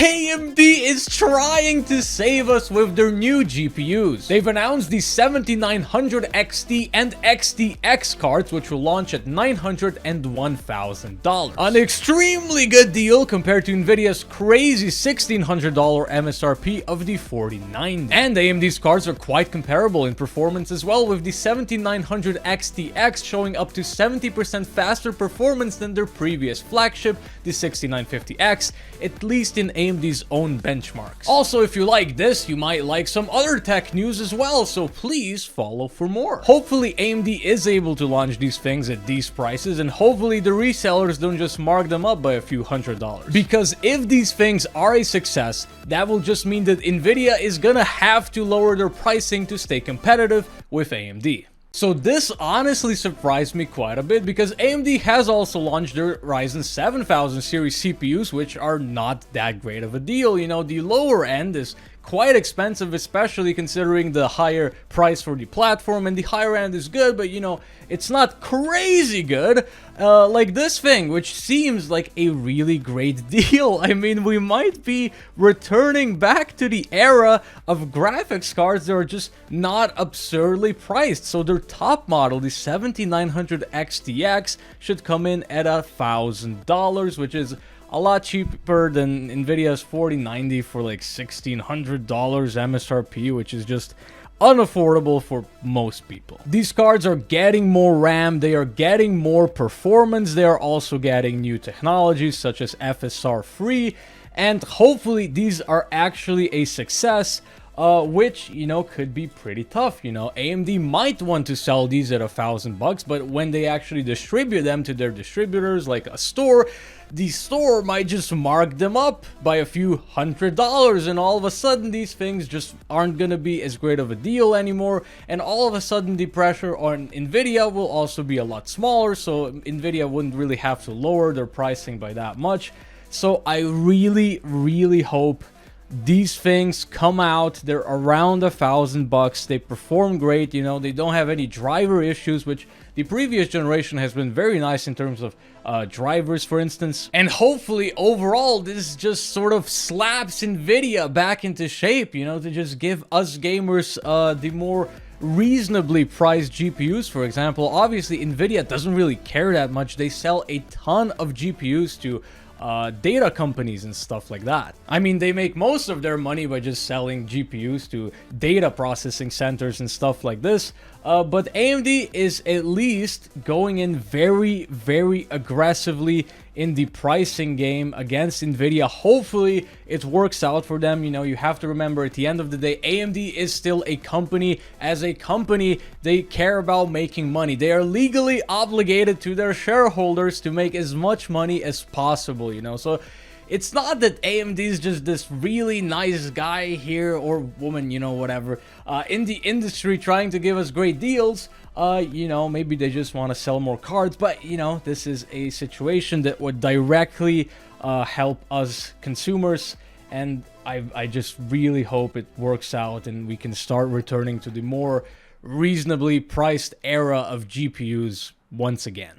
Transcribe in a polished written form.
AMD is trying to save us with their new GPUs. They've announced the 7900 XT and XTX cards, which will launch at $900 and $1,000. An extremely good deal compared to Nvidia's crazy $1,600 MSRP of the 4090. And AMD's cards are quite comparable in performance as well, with the 7900 XTX showing up to 70% faster performance than their previous flagship, the 6950X, at least in AMD's own benchmarks. Also, if you like this, you might like some other tech news as well, so please follow for more. Hopefully AMD is able to launch these things at these prices, and hopefully the resellers don't just mark them up by a few $100s. Because if these things are a success, that will just mean that Nvidia is gonna have to lower their pricing to stay competitive with AMD. So this honestly surprised me quite a bit, because AMD has also launched their Ryzen 7000 series CPUs, which are not that great of a deal. You know, the lower end is quite expensive, especially considering the higher price for the platform, and the higher end is good, but you know, it's not crazy good like this thing, which seems like a really great deal. I mean, we might be returning back to the era of graphics cards that are just not absurdly priced. So their top model, the 7900 XTX, should come in at $1,000, which is a lot cheaper than Nvidia's 4090 for like $1,600 MSRP, which is just unaffordable for most people. These cards are getting more RAM, they are getting more performance, they are also getting new technologies such as FSR free, and hopefully these are actually a success, which, you know, could be pretty tough. You know, AMD might want to sell these at $1,000, but when they actually distribute them to their distributors like a store, the store might just mark them up by a few $100s, and all of a sudden these things just aren't gonna be as great of a deal anymore, and all of a sudden the pressure on Nvidia will also be a lot smaller, so Nvidia wouldn't really have to lower their pricing by that much. So I really hope these things come out. They're around $1,000. They perform great. You know, they don't have any driver issues, which the previous generation has been very nice in terms of drivers, for instance. And hopefully overall this just sort of slaps Nvidia back into shape, you know, to just give us gamers the more reasonably priced GPUs. For example, obviously Nvidia doesn't really care that much. They sell a ton of GPUs to data companies and stuff like that. I mean, they make most of their money by just selling GPUs to data processing centers and stuff like this, but AMD is at least going in very aggressively in the pricing game against Nvidia. Hopefully it works out for them. You know, you have to remember, at the end of the day, AMD is still a company. As a company, they care about making money. They are legally obligated to their shareholders to make as much money as possible, you know. So it's not that AMD is just this really nice guy here, or woman, you know, whatever, in the industry trying to give us great deals. You know, maybe they just want to sell more cards, but you know, this is a situation that would directly help us consumers, and I just really hope it works out and we can start returning to the more reasonably priced era of GPUs once again.